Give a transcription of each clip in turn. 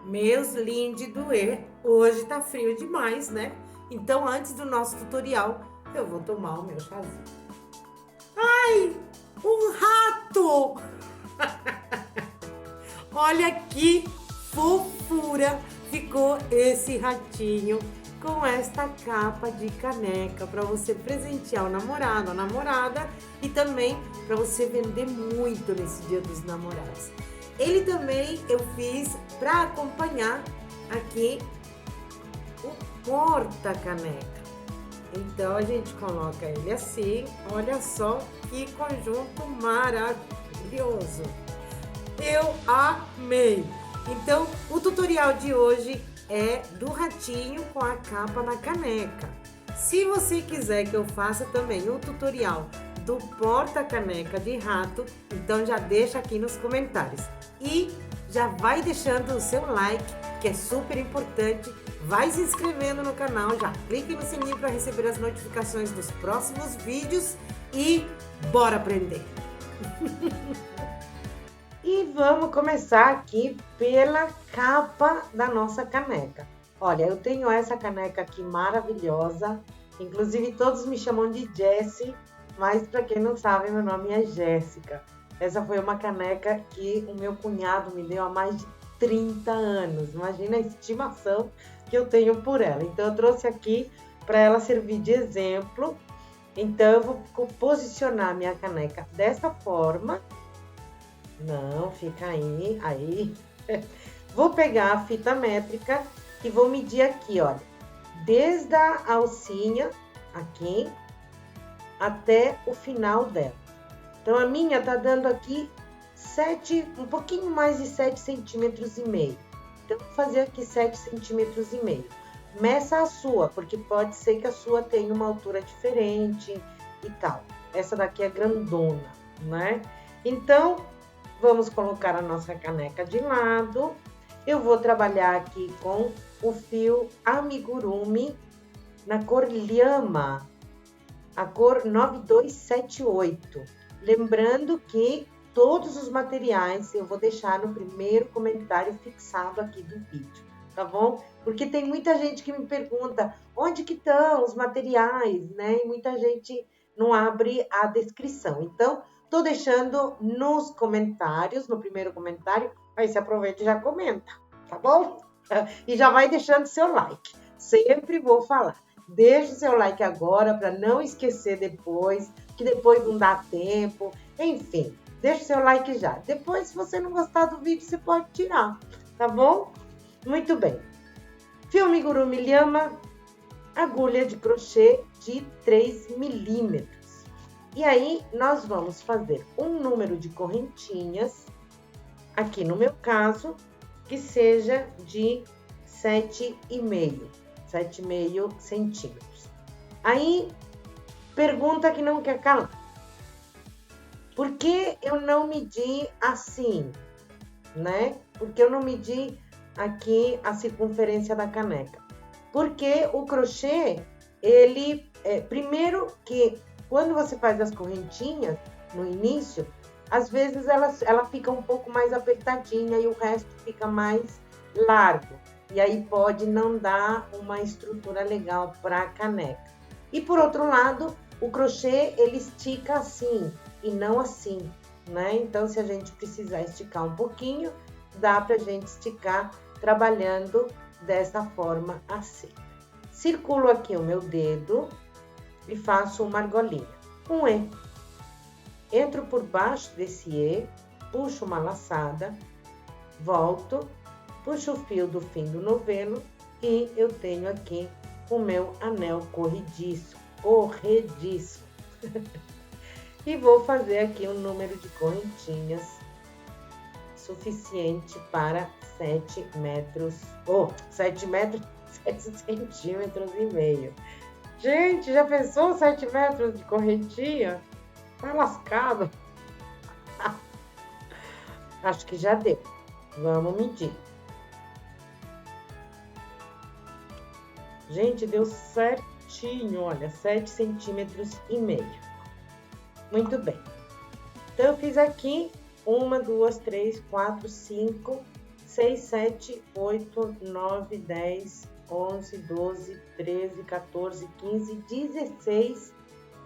Meus lindos de doer, hoje tá frio demais, né? Então, antes do nosso tutorial, eu vou tomar o meu chazinho. Ai, um rato! Olha que fofura ficou esse ratinho com esta capa de caneca para você presentear o namorado, a namorada e também para você vender muito nesse Dia dos Namorados. Ele também eu fiz para acompanhar aqui o porta-caneca. Então a gente coloca ele assim, olha só que conjunto maravilhoso. Eu amei! Então, o tutorial de hoje é do ratinho com a capa na caneca. Se você quiser que eu faça também o tutorial do porta-caneca de rato, então já deixa aqui nos comentários. E já vai deixando o seu like, que é super importante. Vai se inscrevendo no canal, já clique no sininho para receber as notificações dos próximos vídeos e bora aprender! E vamos começar aqui pela capa da nossa caneca. Olha, eu tenho essa caneca aqui maravilhosa, inclusive todos me chamam de Jessie, mas para quem não sabe, meu nome é Jéssica. Essa foi uma caneca que o meu cunhado me deu há mais de 30 anos, imagina a estimação que eu tenho por ela. Então eu trouxe aqui para ela servir de exemplo, então eu vou posicionar minha caneca dessa forma. Não, fica aí. Vou pegar a fita métrica e vou medir aqui, olha. Desde a alcinha, aqui, até o final dela. Então, a minha tá dando aqui um pouquinho mais de 7,5 centímetros. Então, vou fazer aqui 7,5 centímetros. Meça a sua, porque pode ser que a sua tenha uma altura diferente e tal. Essa daqui é grandona, né? Então, vamos colocar a nossa caneca de lado. Eu vou trabalhar aqui com o fio amigurumi na cor lhama, a cor 9278. Lembrando que todos os materiais eu vou deixar no primeiro comentário fixado aqui do vídeo, tá bom? Porque tem muita gente que me pergunta onde que estão os materiais, né? E muita gente não abre a descrição. Então, tô deixando nos comentários, no primeiro comentário, aí você aproveita e já comenta, tá bom? E já vai deixando seu like. Sempre vou falar. Deixe seu like agora para não esquecer depois, que depois não dá tempo. Enfim, deixe seu like já. Depois, se você não gostar do vídeo, você pode tirar, tá bom? Muito bem. Fio amigurumi lhama, agulha de crochê de 3 milímetros. E aí, nós vamos fazer um número de correntinhas, aqui no meu caso, que seja de 7,5 centímetros. Aí, pergunta que não quer calar. Por que eu não medi assim, né? Porque eu não medi aqui a circunferência da caneca? Porque o crochê, ele, primeiro que quando você faz as correntinhas no início, às vezes ela fica um pouco mais apertadinha e o resto fica mais largo. E aí pode não dar uma estrutura legal para a caneca. E por outro lado, o crochê ele estica assim e não assim, né? Então, se a gente precisar esticar um pouquinho, dá pra gente esticar trabalhando dessa forma assim. Circulo aqui o meu dedo e faço uma argolinha. Um E. Entro por baixo desse E, puxo uma laçada, volto, puxo o fio do fim do novelo e eu tenho aqui o meu anel corrediço. E vou fazer aqui um número de correntinhas suficiente para 7 metros, 7 metros, 7 centímetros e meio. Gente, já pensou 7 metros de correntinha? Tá lascado. Acho que já deu. Vamos medir. Gente, deu certinho, olha, 7,5 centímetros. Muito bem. Então, eu fiz aqui 1, 2, 3, 4, 5, 6, 7, 8, 9, 10, 11, 12, 13, 14, 15, 16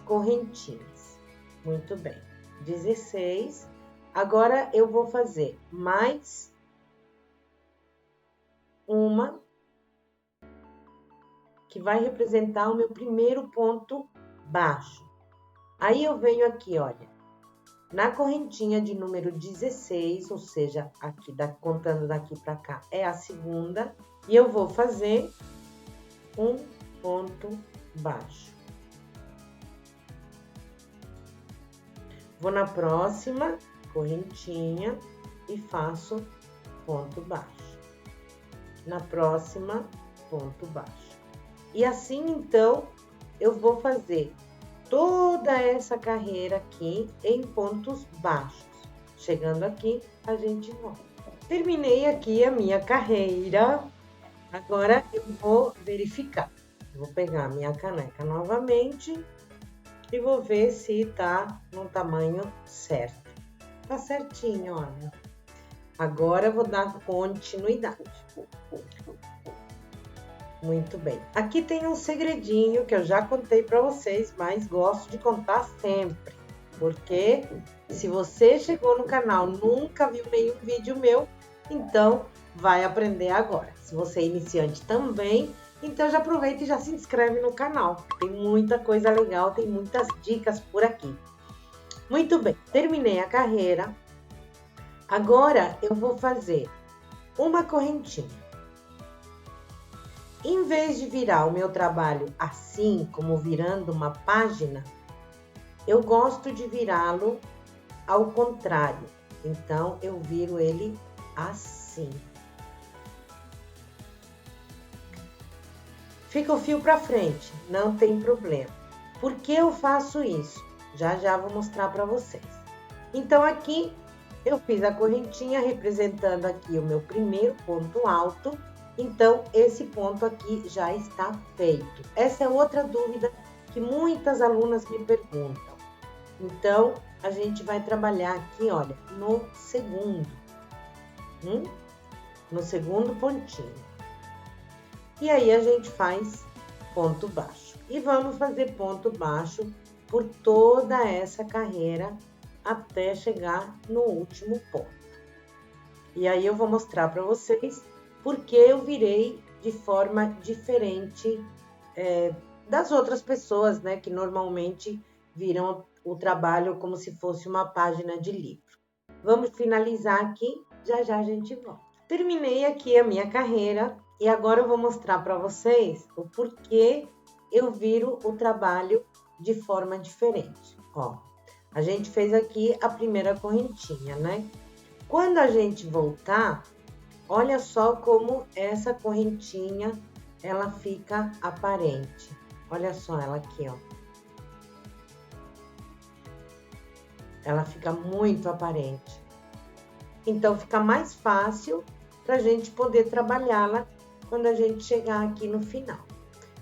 correntinhas. Muito bem, 16. Agora eu vou fazer mais uma que vai representar o meu primeiro ponto baixo. Aí eu venho aqui, olha, na correntinha de número 16, ou seja, aqui contando daqui para cá, é a segunda, e eu vou fazer um ponto baixo. Vou na próxima correntinha e faço ponto baixo. Na próxima, ponto baixo. E assim, então, eu vou fazer toda essa carreira aqui em pontos baixos. Chegando aqui, a gente volta. Terminei aqui a minha carreira. Agora eu vou verificar. Vou pegar a minha caneca novamente e vou ver se tá no tamanho certo. Tá certinho, olha. Agora eu vou dar continuidade. Muito bem. Aqui tem um segredinho que eu já contei para vocês, mas gosto de contar sempre. Porque se você chegou no canal, nunca viu nenhum vídeo meu, então vai aprender agora. Se você é iniciante também, então já aproveita e já se inscreve no canal. Tem muita coisa legal, tem muitas dicas por aqui. Muito bem, terminei a carreira. Agora eu vou fazer uma correntinha. Em vez de virar o meu trabalho assim, como virando uma página, eu gosto de virá-lo ao contrário. Então, eu viro ele assim. Fica o fio para frente, não tem problema. Por que eu faço isso? Já já vou mostrar para vocês. Então, aqui eu fiz a correntinha representando aqui o meu primeiro ponto alto. Então, esse ponto aqui já está feito. Essa é outra dúvida que muitas alunas me perguntam. Então, a gente vai trabalhar aqui, olha, no segundo pontinho. E aí, a gente faz ponto baixo. E vamos fazer ponto baixo por toda essa carreira até chegar no último ponto. E aí, eu vou mostrar para vocês porque eu virei de forma diferente das outras pessoas, né? Que normalmente viram o trabalho como se fosse uma página de livro. Vamos finalizar aqui, já já a gente volta. Terminei aqui a minha carreira e agora eu vou mostrar para vocês o porquê eu viro o trabalho de forma diferente. Ó, a gente fez aqui a primeira correntinha, né? Quando a gente voltar, olha só como essa correntinha, ela fica aparente. Olha só ela aqui, ó. Ela fica muito aparente. Então, fica mais fácil para a gente poder trabalhá-la quando a gente chegar aqui no final.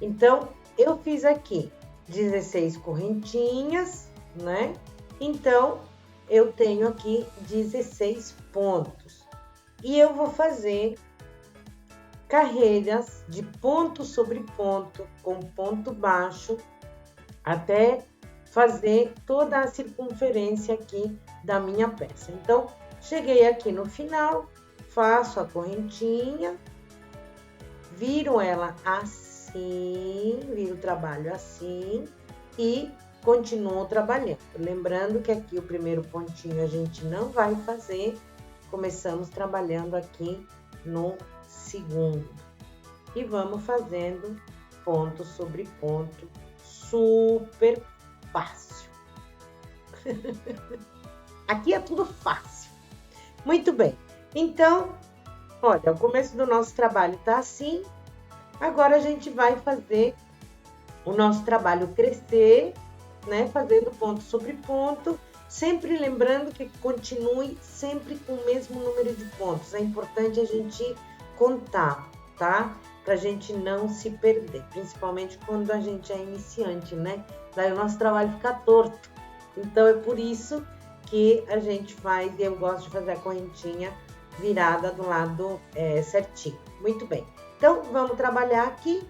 Então, eu fiz aqui 16 correntinhas, né? Então, eu tenho aqui 16 pontos. E eu vou fazer carreiras de ponto sobre ponto, com ponto baixo, até fazer toda a circunferência aqui da minha peça. Então, cheguei aqui no final, faço a correntinha, viro ela assim, viro o trabalho assim e continuo trabalhando. Lembrando que aqui o primeiro pontinho a gente não vai fazer, começamos trabalhando aqui no segundo. E vamos fazendo ponto sobre ponto, super fácil. Aqui é tudo fácil. Muito bem. Então, olha, o começo do nosso trabalho tá assim. Agora a gente vai fazer o nosso trabalho crescer, né? Fazendo ponto sobre ponto. Sempre lembrando que continue sempre com o mesmo número de pontos. É importante a gente contar, tá? Pra gente não se perder, principalmente quando a gente é iniciante, né? Daí o nosso trabalho fica torto. Então, é por isso que a gente faz, e eu gosto de fazer a correntinha virada do lado certinho. Muito bem. Então, vamos trabalhar aqui.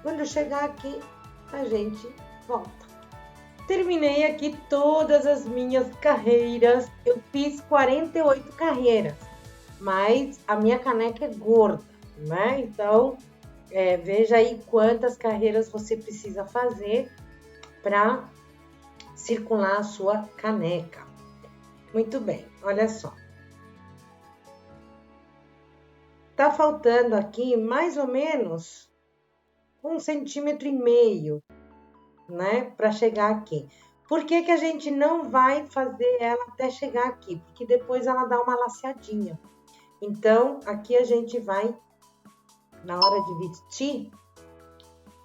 Quando chegar aqui, a gente volta. Terminei aqui todas as minhas carreiras. Eu fiz 48 carreiras, mas a minha caneca é gorda, né? Então, veja aí quantas carreiras você precisa fazer para circular a sua caneca. Muito bem, olha só. Tá faltando aqui mais ou menos 1,5 centímetros, né, para chegar aqui. Por que que a gente não vai fazer ela até chegar aqui? Porque depois ela dá uma laceadinha. Então, aqui a gente vai, na hora de vestir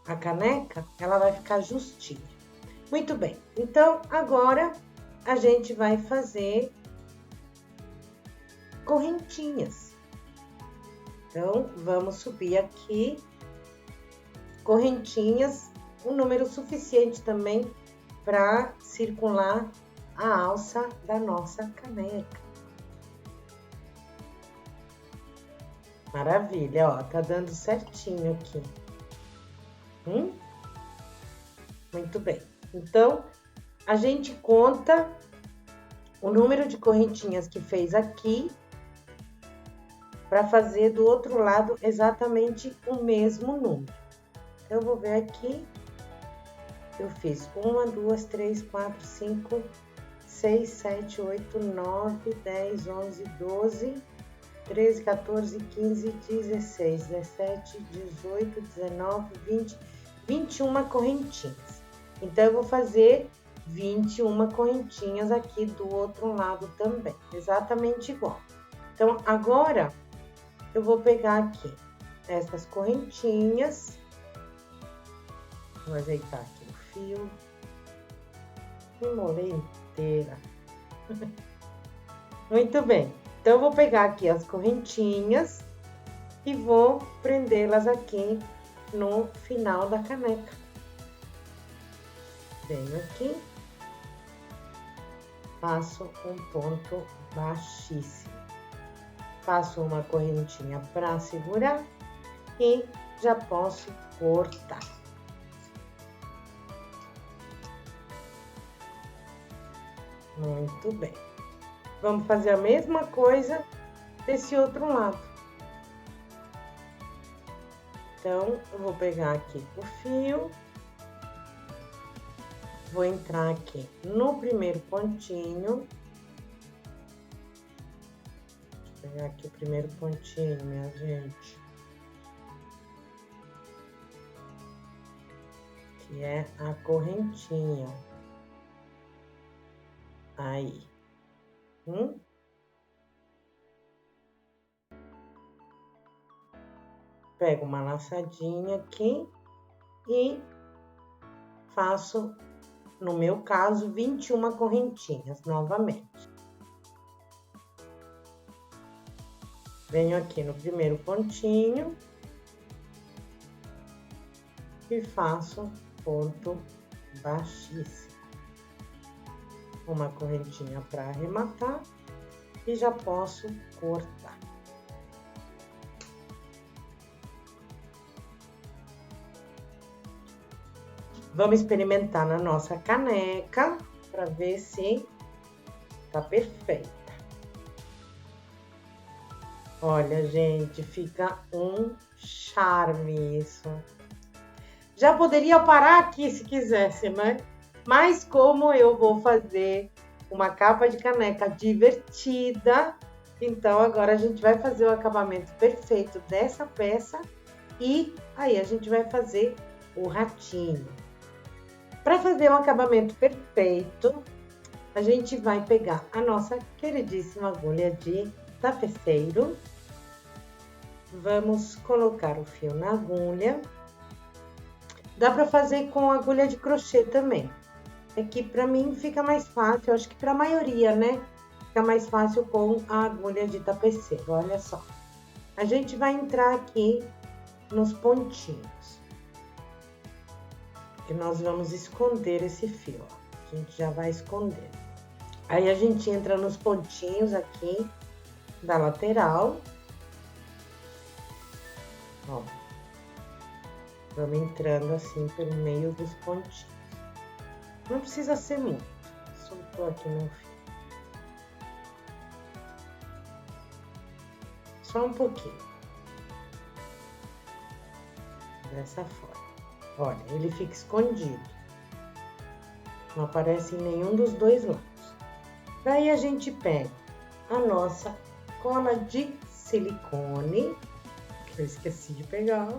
a caneca, ela vai ficar justinha. Muito bem. Então, agora a gente vai fazer correntinhas. Então, vamos subir aqui correntinhas, um número suficiente também para circular a alça da nossa caneca. Maravilha, ó, tá dando certinho aqui. Muito bem. Então, a gente conta o número de correntinhas que fez aqui para fazer do outro lado exatamente o mesmo número. Então, eu vou ver aqui. Eu fiz 1, 2, 3, 4, 5, 6, 7, 8, 9, 10, 11, 12, 13, 14, 15, 16, 17, 18, 19, 20, 21 correntinhas. Então, eu vou fazer 21 correntinhas aqui do outro lado também, exatamente igual. Então, agora, eu vou pegar aqui essas correntinhas, vou ajeitar aqui o fio, enrolei inteira. Muito bem, então eu vou pegar aqui as correntinhas e vou prendê-las aqui no final da caneca. Venho aqui, faço um ponto baixíssimo. Faço uma correntinha para segurar e já posso cortar. Muito bem. Vamos fazer a mesma coisa desse outro lado. Então, eu vou pegar aqui o fio, vou entrar aqui no primeiro pontinho. Vou pegar aqui o primeiro pontinho, minha gente. Que é a correntinha. Aí. Pego uma laçadinha aqui e faço, no meu caso, 21 correntinhas novamente. Venho aqui no primeiro pontinho e faço ponto baixíssimo. Uma correntinha para arrematar e já posso cortar. Vamos experimentar na nossa caneca para ver se tá perfeita. Olha, gente, fica um charme isso. Já poderia parar aqui se quisesse, né? Mas como eu vou fazer uma capa de caneca divertida, então agora a gente vai fazer o acabamento perfeito dessa peça e aí a gente vai fazer o ratinho. Para fazer o acabamento perfeito, a gente vai pegar a nossa queridíssima agulha de tapeceiro. Vamos colocar o fio na agulha. Dá para fazer com agulha de crochê também. É que para mim fica mais fácil, eu acho que para a maioria, né? Fica mais fácil com a agulha de tapeceiro, olha só. A gente vai entrar aqui nos pontinhos. E nós vamos esconder esse fio, ó. A gente já vai esconder. Aí a gente entra nos pontinhos aqui da lateral. Ó, vamos entrando assim pelo meio dos pontinhos. Não precisa ser muito, soltou aqui no fio. Só um pouquinho. Dessa forma. Olha, ele fica escondido. Não aparece em nenhum dos dois lados. Daí a gente pega a nossa cola de silicone, que eu esqueci de pegar.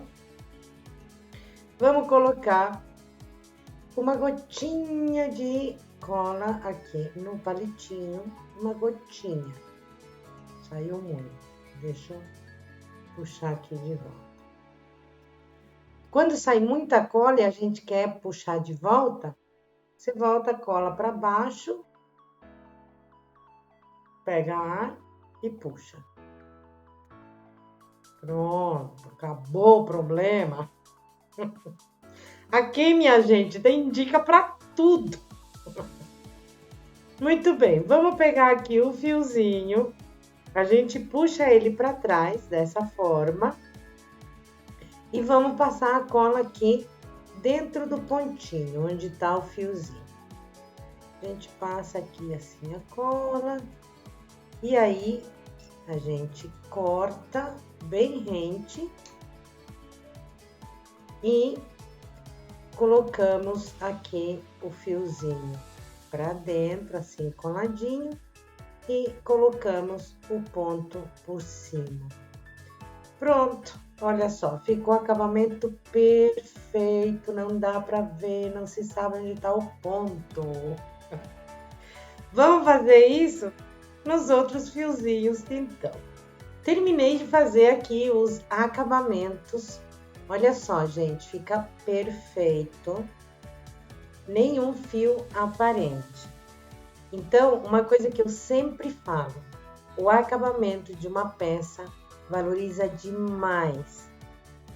Vamos colocar uma gotinha de cola aqui no palitinho, uma gotinha. Saiu muito. Deixa eu puxar aqui de volta. Quando sai muita cola e a gente quer puxar de volta, você volta a cola para baixo, pega ar e puxa. Pronto, acabou o problema. Aqui, minha gente, tem dica para tudo. Muito bem, vamos pegar aqui o fiozinho. A gente puxa ele para trás dessa forma. E vamos passar a cola aqui dentro do pontinho, onde está o fiozinho. A gente passa aqui assim a cola. E aí, a gente corta bem rente. E colocamos aqui o fiozinho para dentro, assim, coladinho. E colocamos o ponto por cima. Pronto! Olha só, ficou o acabamento perfeito, não dá para ver, não se sabe onde está o ponto. Vamos fazer isso nos outros fiozinhos, então. Terminei de fazer aqui os acabamentos. Olha só, gente, fica perfeito. Nenhum fio aparente. Então, uma coisa que eu sempre falo, o acabamento de uma peça valoriza demais.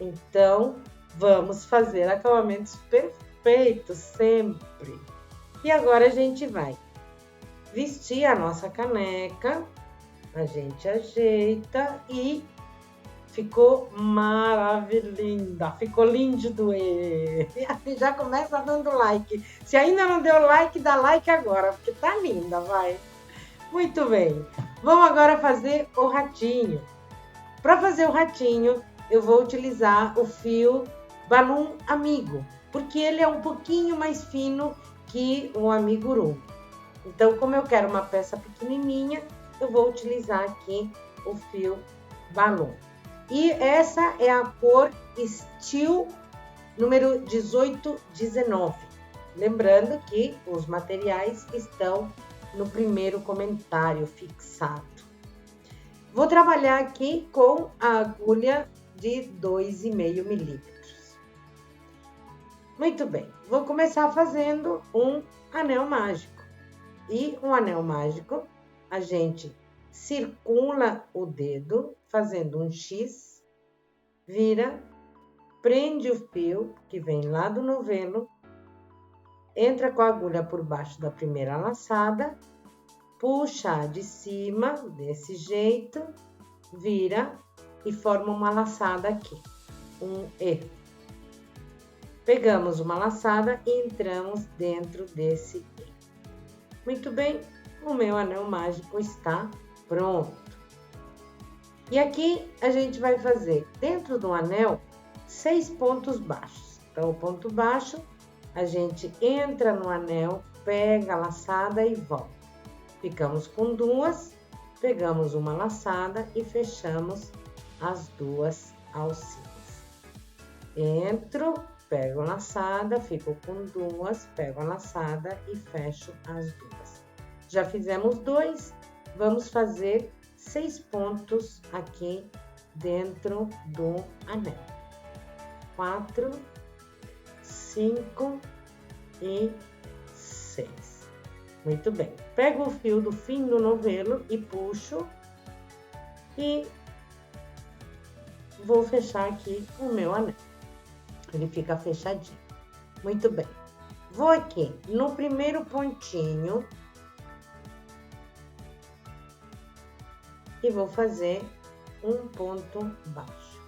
Então, vamos fazer acabamentos perfeitos sempre. E agora a gente vai vestir a nossa caneca, a gente ajeita e ficou maravilhosa, ficou lindo de doer. Já começa dando like. Se ainda não deu like, dá like agora, porque tá linda, vai. Muito bem, vamos agora fazer o ratinho. Para fazer o ratinho, eu vou utilizar o fio Balloon Amigo, porque ele é um pouquinho mais fino que o Amigurumi. Então, como eu quero uma peça pequenininha, eu vou utilizar aqui o fio Balloon. E essa é a cor Steel número 1819. Lembrando que os materiais estão no primeiro comentário fixado. Vou trabalhar aqui com a agulha de 2,5 milímetros. Muito bem, vou começar fazendo um anel mágico. E um anel mágico, a gente circula o dedo, fazendo um X, vira, prende o fio que vem lá do novelo, entra com a agulha por baixo da primeira laçada, puxa de cima, desse jeito, vira e forma uma laçada aqui, um E. Pegamos uma laçada e entramos dentro desse E. Muito bem, o meu anel mágico está pronto. E aqui a gente vai fazer dentro do anel 6 pontos baixos. Então, o ponto baixo, a gente entra no anel, pega a laçada e volta. Ficamos com duas, pegamos uma laçada e fechamos as duas alcinhas. Entro, pego a laçada, fico com duas, pego a laçada e fecho as duas. Já fizemos dois, vamos fazer 6 pontos aqui dentro do anel. 4, 5 e 6. Muito bem. Pego o fio do fim do novelo e puxo e vou fechar aqui o meu anel. Ele fica fechadinho. Muito bem. Vou aqui no primeiro pontinho e vou fazer um ponto baixo.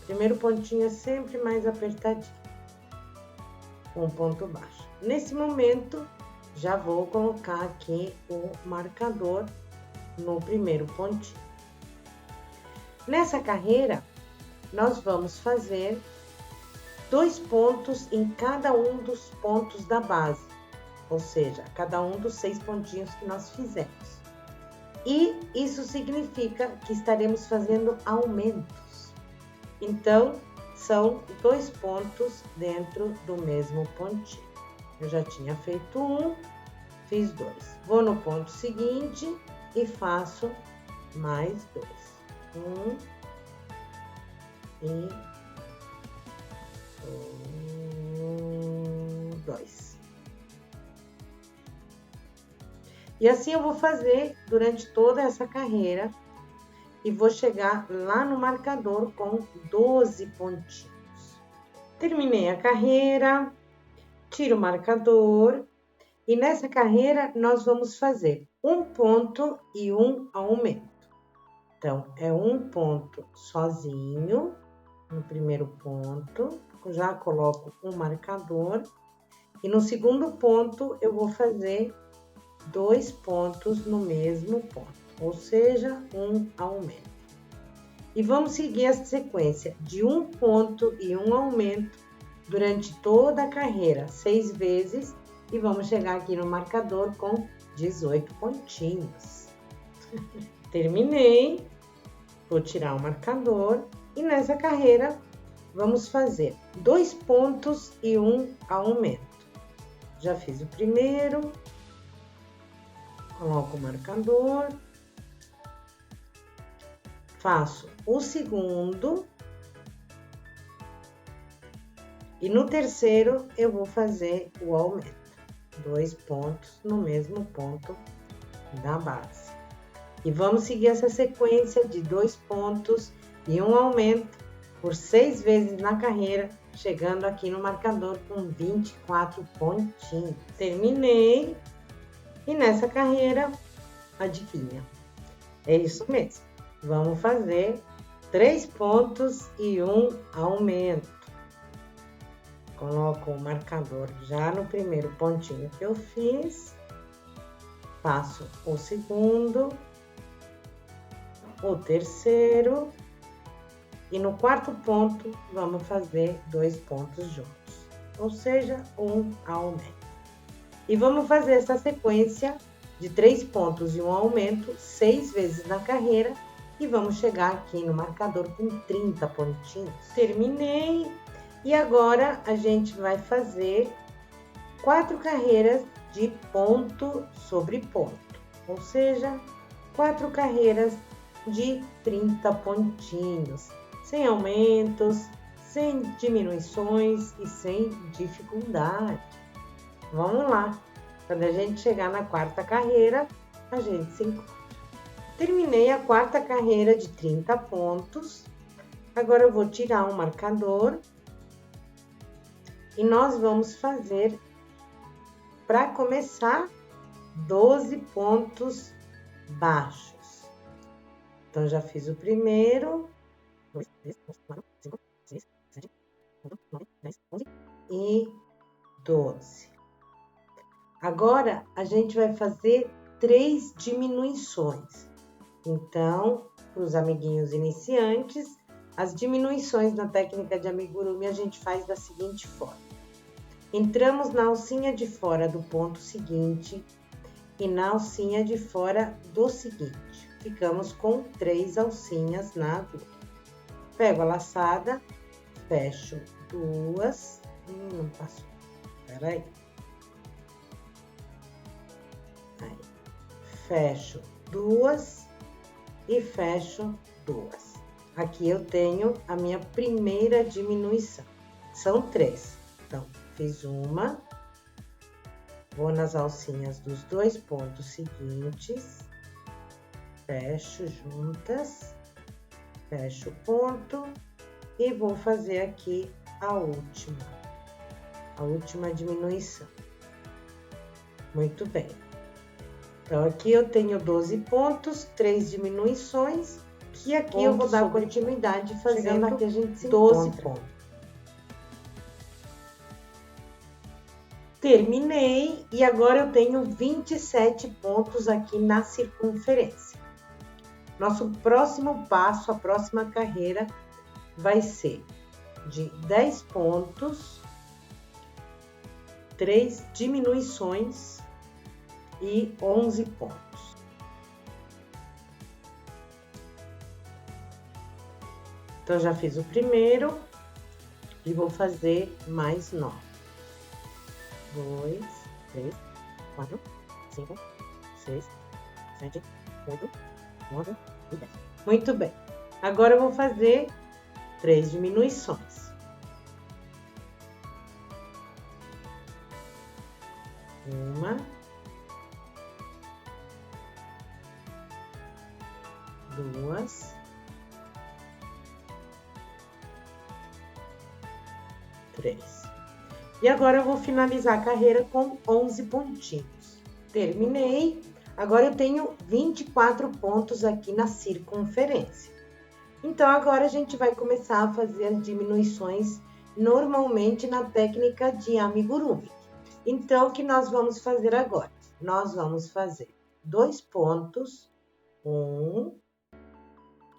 Primeiro pontinho é sempre mais apertadinho. Um ponto baixo. Nesse momento, já vou colocar aqui o marcador no primeiro pontinho. Nessa carreira, nós vamos fazer 2 pontos em cada um dos pontos da base, ou seja, cada um dos 6 pontinhos que nós fizemos. E isso significa que estaremos fazendo aumentos. Então, são 2 pontos dentro do mesmo pontinho. Eu já tinha feito um, fiz 2. Vou no ponto seguinte e faço mais 2. 1 e 2. E assim eu vou fazer durante toda essa carreira e vou chegar lá no marcador com 12 pontinhos. Terminei a carreira, tiro o marcador e nessa carreira nós vamos fazer um ponto e um aumento. Então, é um ponto sozinho no primeiro ponto, já coloco um marcador e no segundo ponto eu vou fazer 2 pontos no mesmo ponto, ou seja, um aumento. E vamos seguir essa sequência de um ponto e um aumento durante toda a carreira, 6 vezes, e vamos chegar aqui no marcador com 18 pontinhos. Terminei, vou tirar o marcador e nessa carreira vamos fazer 2 pontos e um aumento. Já fiz o primeiro. Coloco o marcador, faço o segundo e no terceiro eu vou fazer o aumento, 2 pontos no mesmo ponto da base. E vamos seguir essa sequência de 2 pontos e um aumento por 6 vezes na carreira, chegando aqui no marcador com 24 pontinhos. Terminei. E nessa carreira, adivinha? É isso mesmo. Vamos fazer 3 pontos e um aumento. Coloco o marcador já no primeiro pontinho que eu fiz. Faço o segundo, o terceiro. E no quarto ponto, vamos fazer 2 pontos juntos. Ou seja, um aumento. E vamos fazer essa sequência de 3 pontos e um aumento 6 vezes na carreira e vamos chegar aqui no marcador com 30 pontinhos. Terminei e agora a gente vai fazer 4 carreiras de ponto sobre ponto, ou seja, 4 carreiras de 30 pontinhos, sem aumentos, sem diminuições e sem dificuldade. Vamos lá, quando a gente chegar na quarta carreira, a gente se encontra. Terminei a quarta carreira de 30 pontos, agora eu vou tirar um marcador e nós vamos fazer, para começar, 12 pontos baixos. Então, já fiz o primeiro, 2, 3, 4, 5, 6, 7, 8, 9, 10, 11 e 12. Agora, a gente vai fazer 3 diminuições. Então, para os amiguinhos iniciantes, as diminuições na técnica de amigurumi a gente faz da seguinte forma. Entramos na alcinha de fora do ponto seguinte e na alcinha de fora do seguinte. Ficamos com 3 alcinhas na agulha. Pego a laçada, fecho 2. Não passou. Peraí. Aí, fecho 2 e fecho 2. Aqui eu tenho a minha primeira diminuição. São 3. Então, fiz uma. Vou nas alcinhas dos 2 pontos seguintes. Fecho juntas. Fecho o ponto. E vou fazer aqui a última diminuição. Muito bem. Então, aqui eu tenho 12 pontos, 3 diminuições, que aqui eu vou dar continuidade fazendo aqui a gente 12 pontos. Terminei e agora eu tenho 27 pontos aqui na circunferência. Nosso próximo passo, a próxima carreira, vai ser de 10 pontos, 3 diminuições e 11 pontos. Então, já fiz o primeiro e vou fazer mais 9. 2, 3, 4, 5, 6, 7, 8, 9 e 10. Muito bem. Agora eu vou fazer 3 diminuições. Uma, duas, três. E agora eu vou finalizar a carreira com 11 pontinhos. Terminei. Agora eu tenho 24 pontos aqui na circunferência. Então, agora a gente vai começar a fazer as diminuições normalmente na técnica de amigurumi. Então, o que nós vamos fazer agora? Nós vamos fazer 2 pontos,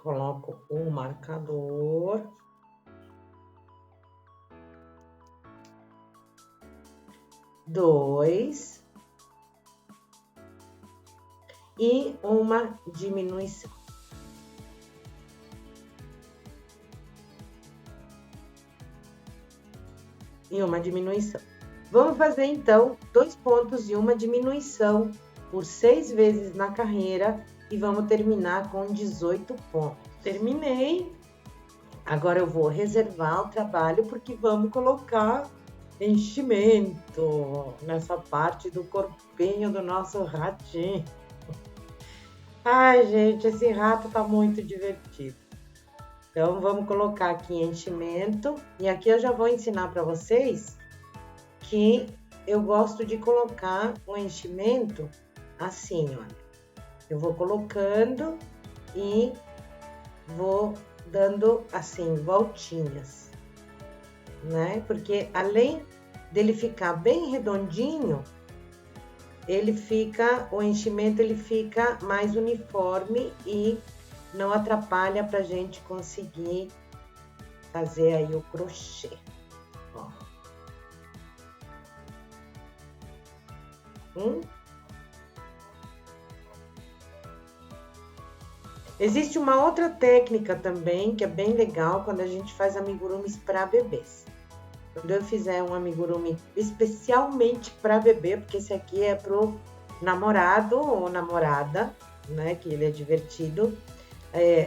coloco um marcador, 2 e uma diminuição. E uma diminuição. Vamos fazer então 2 pontos e uma diminuição por 6 vezes na carreira e vamos terminar com 18 pontos. Terminei. Agora eu vou reservar o trabalho porque vamos colocar enchimento nessa parte do corpinho do nosso ratinho. Ai, gente, esse rato tá muito divertido. Então, vamos colocar aqui enchimento. E aqui eu já vou ensinar para vocês que eu gosto de colocar o enchimento assim, olha. Eu vou colocando e vou dando assim, voltinhas, né? Porque além dele ficar bem redondinho, o enchimento ele fica mais uniforme e não atrapalha pra gente conseguir fazer aí o crochê. Ó. Existe uma outra técnica também que é bem legal quando a gente faz amigurumis para bebês. Quando eu fizer um amigurumi especialmente para bebê, porque esse aqui é pro namorado ou namorada, né? Que ele é divertido.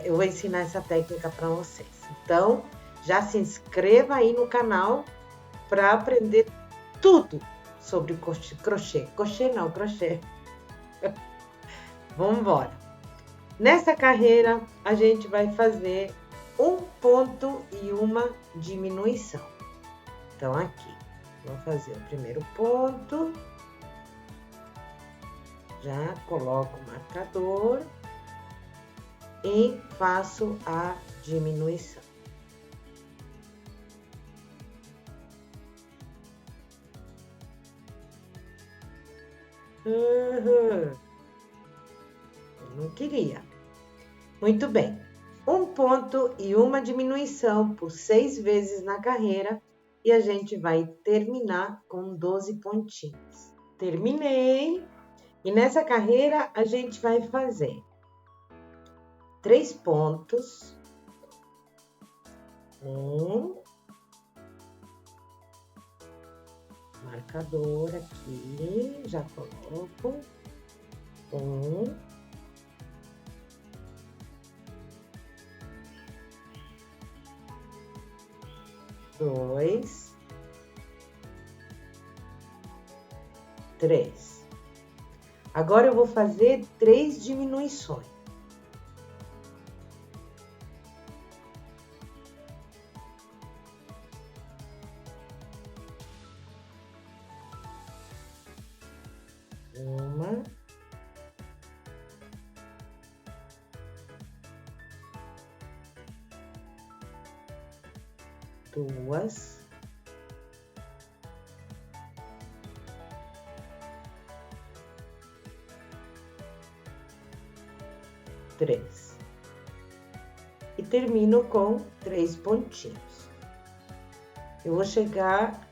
Eu vou ensinar essa técnica para vocês. Então, já se inscreva aí no canal para aprender tudo sobre crochê. Crochê. Vamos embora. Nessa carreira, a gente vai fazer 1 ponto e uma diminuição. Então, aqui, vou fazer o primeiro ponto. Já coloco o marcador e faço a diminuição. Eu não queria. Muito bem. 1 ponto e uma diminuição por 6 vezes na carreira e a gente vai terminar com 12 pontinhos. Terminei. E nessa carreira a gente vai fazer 3 pontos. Marcador aqui, já coloco. 2, 3. Agora eu vou fazer 3 diminuições. Uma, 2, 3 e termino com 3 pontinhos. Eu vou chegar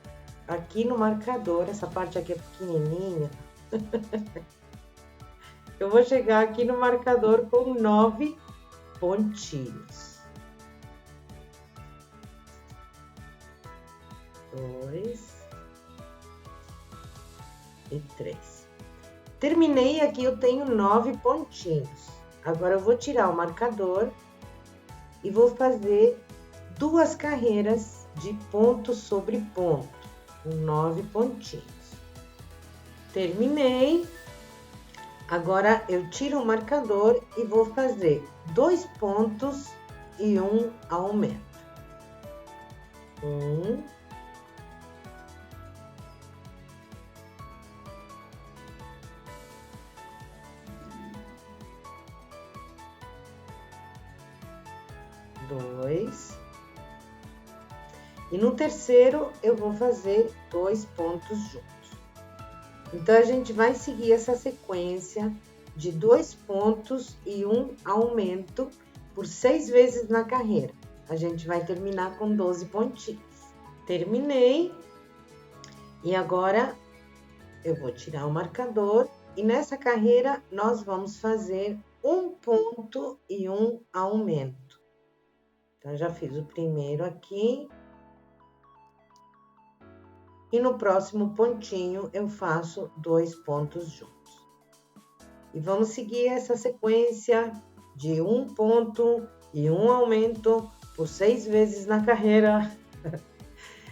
aqui no marcador, essa parte aqui é pequenininha. Eu vou chegar aqui no marcador com 9 pontinhos. 2 e 3. Terminei aqui, eu tenho 9 pontinhos. Agora eu vou tirar o marcador e vou fazer 2 carreiras de ponto sobre ponto, com 9 pontinhos. Terminei. Agora eu tiro o marcador e vou fazer 2 pontos e 1 aumento. 1, 2 e no terceiro eu vou fazer 2 pontos juntos. Então a gente vai seguir essa sequência de 2 pontos e 1 aumento por 6 vezes na carreira. A gente vai terminar com 12 pontinhos. Terminei e agora eu vou tirar o marcador e nessa carreira nós vamos fazer 1 ponto e 1 aumento. Então, já fiz o primeiro aqui. E no próximo pontinho, eu faço 2 pontos juntos. E vamos seguir essa sequência de 1 ponto e 1 aumento por 6 vezes na carreira.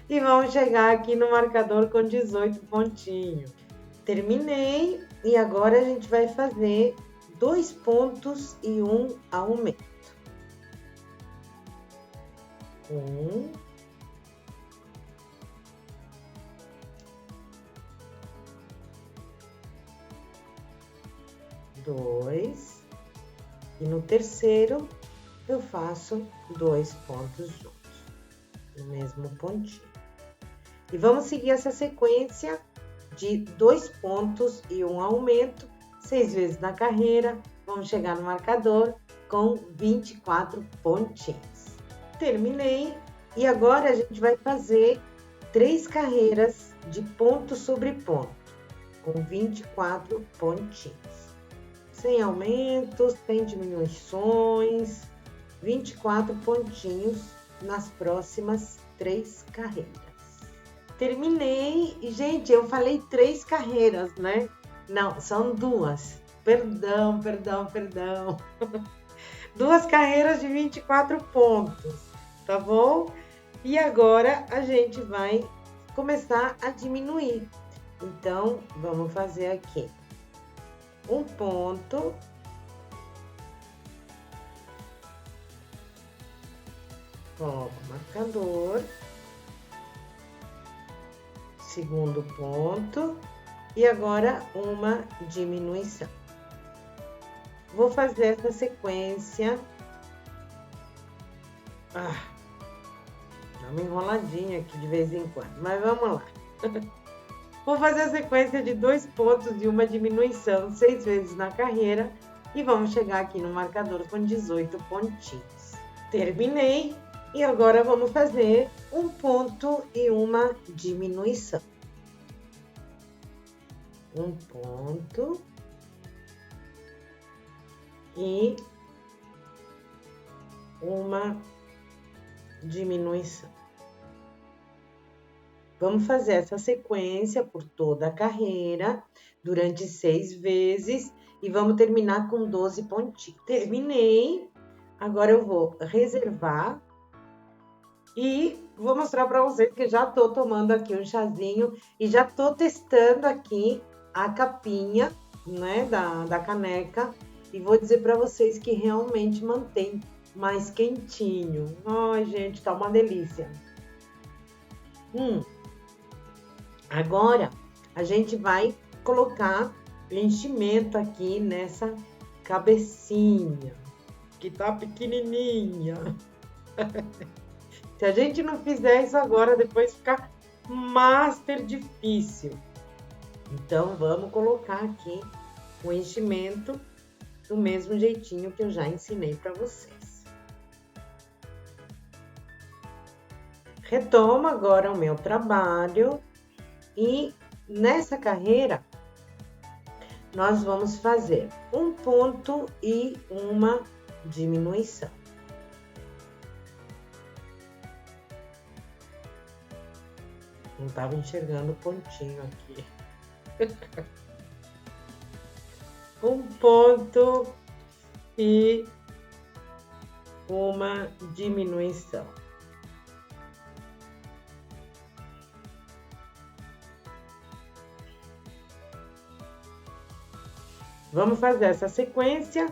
E vamos chegar aqui no marcador com 18 pontinhos. Terminei e agora a gente vai fazer 2 pontos e 1 aumento. 1, 2 e no terceiro eu faço 2 pontos juntos, no mesmo pontinho. E vamos seguir essa sequência de 2 pontos e 1 aumento, 6 vezes na carreira, vamos chegar no marcador com 24 pontinhos. Terminei e agora a gente vai fazer 3 carreiras de ponto sobre ponto, com 24 pontinhos. Sem aumentos, sem diminuições, 24 pontinhos nas próximas 3 carreiras. Terminei e, gente, eu falei 3 carreiras, né? Não, são 2. Perdão. 2 carreiras de 24 pontos, tá bom? E agora a gente vai começar a diminuir. Então, vamos fazer aqui 1 ponto, coloco o marcador, segundo ponto e agora uma diminuição. Vou fazer essa sequência. Dá uma enroladinha aqui de vez em quando, mas vamos lá. Vou fazer a sequência de 2 pontos e uma diminuição 6 vezes na carreira e vamos chegar aqui no marcador com 18 pontinhos. Terminei e agora vamos fazer 1 ponto e uma diminuição. 1 ponto e uma diminuição. Vamos fazer essa sequência por toda a carreira, durante 6 vezes, e vamos terminar com 12 pontinhos. Terminei, agora eu vou reservar e vou mostrar para vocês que já tô tomando aqui um chazinho e já tô testando aqui a capinha, né, da caneca, e vou dizer para vocês que realmente mantém mais quentinho. Ai, gente, tá uma delícia. Agora, a gente vai colocar enchimento aqui nessa cabecinha, que tá pequenininha. Se a gente não fizer isso agora, depois fica master difícil. Então, vamos colocar aqui o enchimento do mesmo jeitinho que eu já ensinei para vocês. Retomo agora o meu trabalho e nessa carreira nós vamos fazer um ponto e uma diminuição. Não estava enxergando o pontinho aqui. Um ponto e uma diminuição. Vamos fazer essa sequência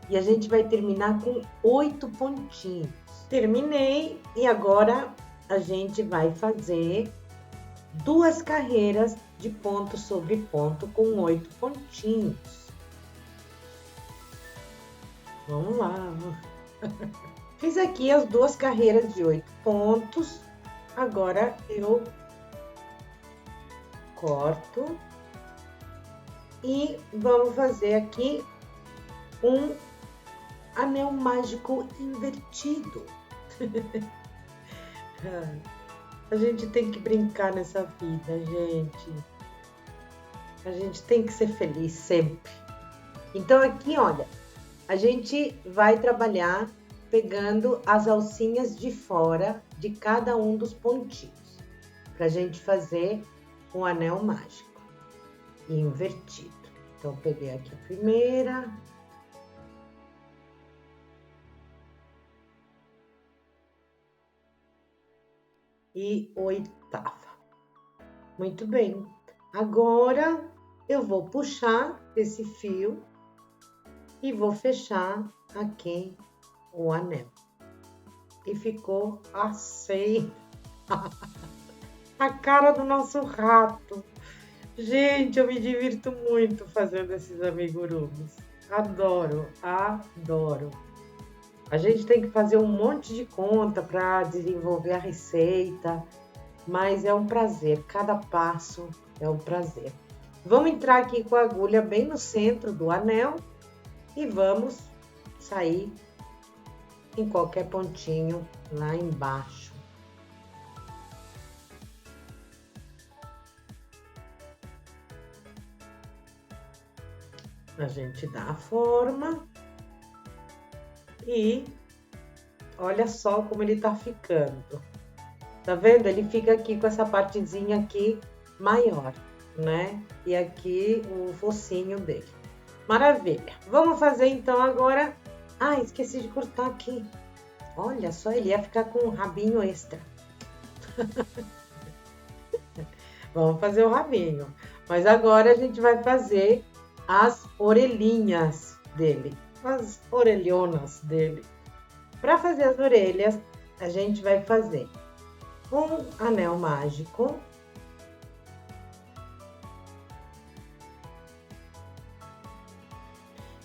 e a gente vai terminar com 8 pontinhos. Terminei e agora a gente vai fazer 2 carreiras de ponto sobre ponto com 8 pontinhos. Vamos lá. Fiz aqui as 2 carreiras de 8 pontos. Agora eu corto e vamos fazer aqui um anel mágico invertido. A gente tem que brincar nessa vida, gente. A gente tem que ser feliz sempre. Então aqui, olha, a gente vai trabalhar pegando as alcinhas de fora de cada um dos pontinhos, pra gente fazer um anel mágico invertido. Então, peguei aqui a primeira. E oitava. Muito bem. Agora, eu vou puxar esse fio e vou fechar aqui o anel. E ficou assim. A cara do nosso rato. Gente, eu me divirto muito fazendo esses amigurumis. Adoro, adoro. A gente tem que fazer um monte de conta para desenvolver a receita, mas é um prazer, cada passo é um prazer. Vamos entrar aqui com a agulha bem no centro do anel e vamos sair em qualquer pontinho lá embaixo. A gente dá a forma e olha só como ele tá ficando. Tá vendo? Ele fica aqui com essa partezinha aqui maior, né? E aqui o focinho dele. Maravilha. Vamos fazer então agora... Ah, esqueci de cortar aqui. Olha só, ele ia ficar com um rabinho extra. Vamos fazer o rabinho. Mas agora a gente vai fazer as orelhinhas dele, as orelhonas dele. Para fazer as orelhas, a gente vai fazer um anel mágico.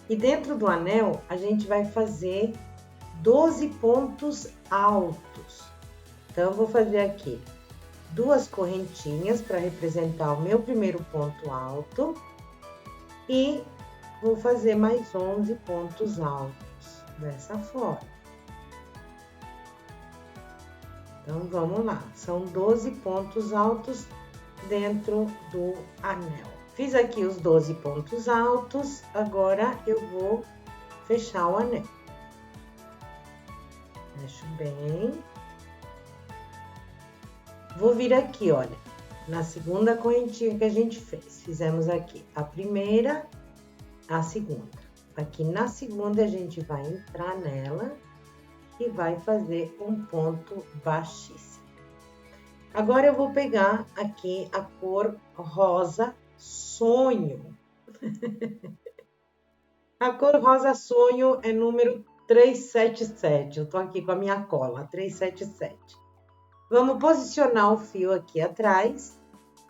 E dentro do anel, a gente vai fazer 12 pontos altos. Então, eu vou fazer aqui 2 correntinhas para representar o meu primeiro ponto alto. E vou fazer mais 11 pontos altos, dessa forma. Então, vamos lá. São 12 pontos altos dentro do anel. Fiz aqui os 12 pontos altos, agora eu vou fechar o anel. Fecho bem. Vou vir aqui, olha, na segunda correntinha que a gente fez. Fizemos aqui a primeira, a segunda. Aqui na segunda a gente vai entrar nela e vai fazer um ponto baixíssimo. Agora eu vou pegar aqui a cor rosa sonho. A cor rosa sonho é número 377. Eu tô aqui com a minha cola, 377. Vamos posicionar o fio aqui atrás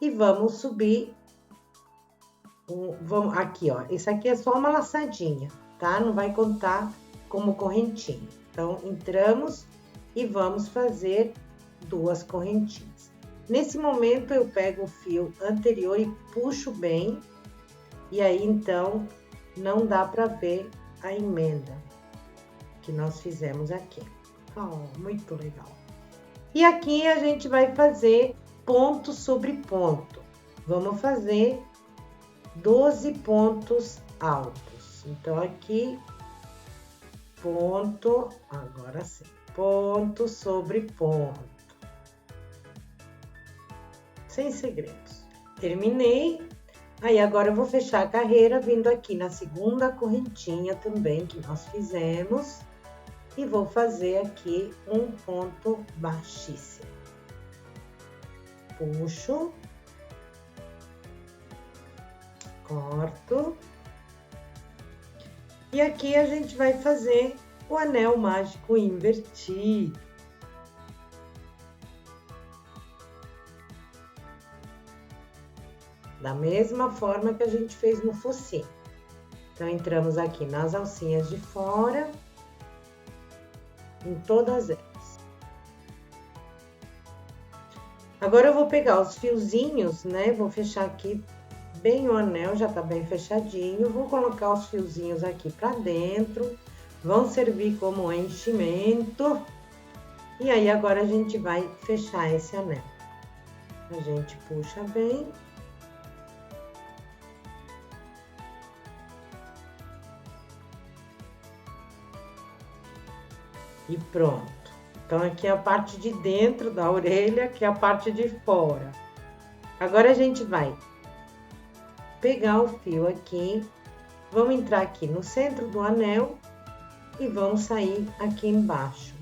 e vamos subir. Vamos aqui, ó. Isso aqui é só uma laçadinha, tá? Não vai contar como correntinha. Então, entramos e vamos fazer 2 correntinhas. Nesse momento, eu pego o fio anterior e puxo bem, e aí, então, não dá para ver a emenda que nós fizemos aqui. Oh, muito legal. E aqui a gente vai fazer ponto sobre ponto. Vamos fazer 12 pontos altos. Então, aqui, ponto, agora sim, ponto sobre ponto. Sem segredos. Terminei. Aí, agora eu vou fechar a carreira vindo aqui na segunda correntinha também que nós fizemos. E vou fazer aqui um ponto baixíssimo. Puxo. Corto. E aqui a gente vai fazer o anel mágico invertido. Da mesma forma que a gente fez no focinho. Então, entramos aqui nas alcinhas de fora, em todas elas. Agora, eu vou pegar os fiozinhos, né? Vou fechar aqui bem o anel, já tá bem fechadinho. Vou colocar os fiozinhos aqui pra dentro. Vão servir como enchimento. E aí, agora a gente vai fechar esse anel. A gente puxa bem. E pronto. Então, aqui é a parte de dentro da orelha, que é a parte de fora. Agora, a gente vai pegar o fio aqui, vamos entrar aqui no centro do anel e vamos sair aqui embaixo.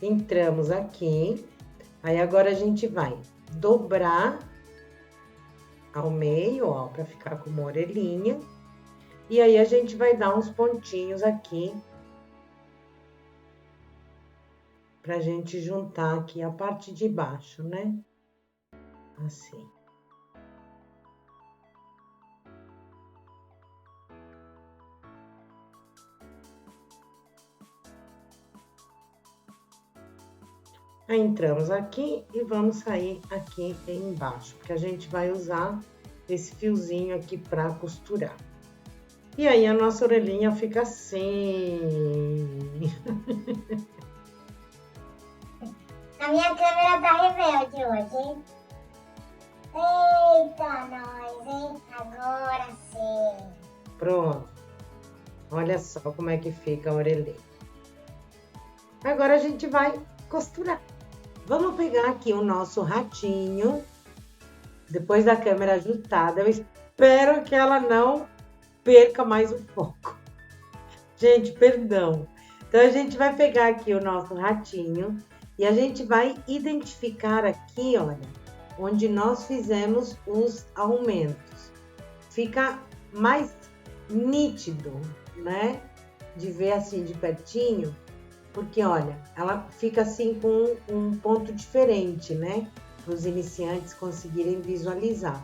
Entramos aqui, aí agora a gente vai dobrar ao meio, ó, para ficar com uma orelhinha. E aí, a gente vai dar uns pontinhos aqui pra gente juntar aqui a parte de baixo, né? Assim. Aí, entramos aqui e vamos sair aqui embaixo, porque a gente vai usar esse fiozinho aqui pra costurar. E aí, a nossa orelhinha fica assim. A minha câmera tá rebelde hoje, hein? Eita, nós, hein? Agora sim. Pronto. Olha só como é que fica a orelhinha. Agora, a gente vai costurar. Vamos pegar aqui o nosso ratinho. Depois da câmera ajustada, eu espero que ela não perca mais o foco. Gente, perdão. Então, a gente vai pegar aqui o nosso ratinho e a gente vai identificar aqui, olha, onde nós fizemos os aumentos. Fica mais nítido, né? De ver assim de pertinho, porque, olha, ela fica assim com um ponto diferente, né? Para os iniciantes conseguirem visualizar.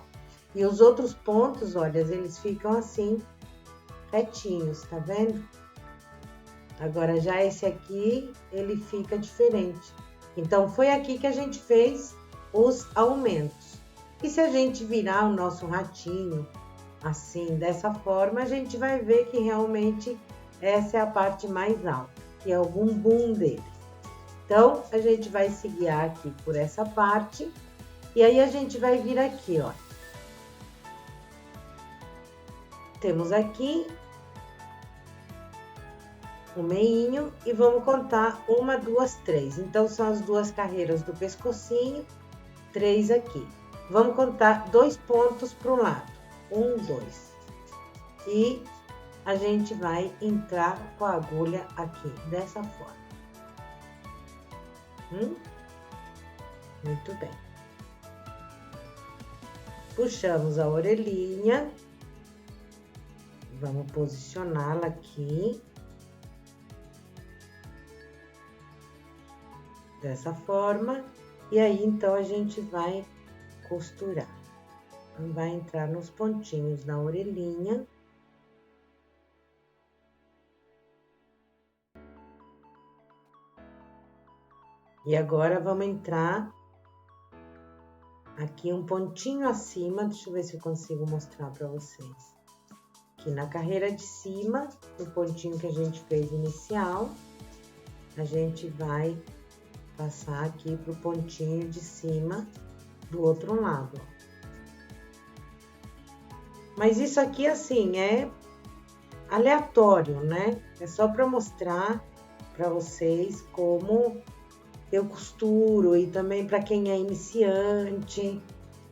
E os outros pontos, olha, eles ficam assim, retinhos, tá vendo? Agora, já esse aqui, ele fica diferente. Então, foi aqui que a gente fez os aumentos. E se a gente virar o nosso ratinho assim, dessa forma, a gente vai ver que realmente essa é a parte mais alta, que é o bumbum dele. Então, a gente vai se guiar aqui por essa parte. E aí, a gente vai vir aqui, ó. Temos aqui o meinho e vamos contar 1, 2, 3. Então, são as 2 carreiras do pescocinho, 3 aqui. Vamos contar 2 pontos para o lado. 1, 2. E a gente vai entrar com a agulha aqui, dessa forma. Muito bem. Puxamos a orelhinha. Vamos posicioná-la aqui. Dessa forma. E aí, então, a gente vai costurar. Vai entrar nos pontinhos da orelhinha. E agora vamos entrar aqui um pontinho acima, deixa eu ver se eu consigo mostrar para vocês. Aqui na carreira de cima, no pontinho que a gente fez inicial, a gente vai passar aqui pro pontinho de cima do outro lado. Mas isso aqui, assim, é aleatório, né? É só para mostrar para vocês como eu costuro e também para quem é iniciante,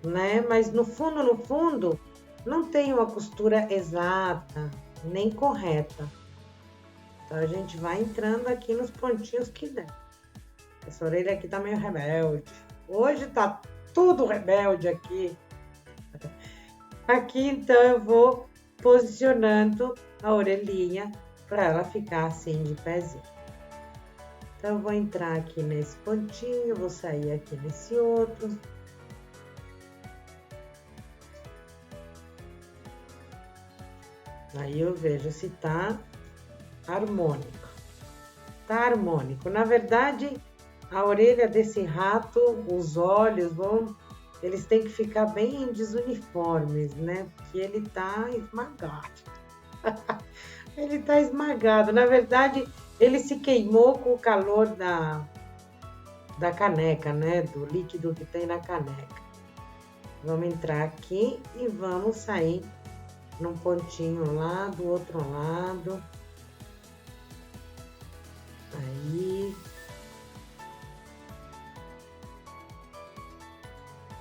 né? Mas no fundo, não tem uma costura exata, nem correta. Então, a gente vai entrando aqui nos pontinhos que der. Essa orelha aqui tá meio rebelde. Hoje tá tudo rebelde aqui. Aqui, então, eu vou posicionando a orelhinha para ela ficar assim de pezinho. Então, eu vou entrar aqui nesse pontinho, vou sair aqui nesse outro. Aí eu vejo se tá harmônico. Tá harmônico. Na verdade, a orelha desse rato, os olhos eles têm que ficar bem desuniformes, né? Porque ele tá esmagado. Ele tá esmagado. Na verdade, ele se queimou com o calor da caneca, né? Do líquido que tem na caneca. Vamos entrar aqui e vamos sair num pontinho lá do outro lado. Aí.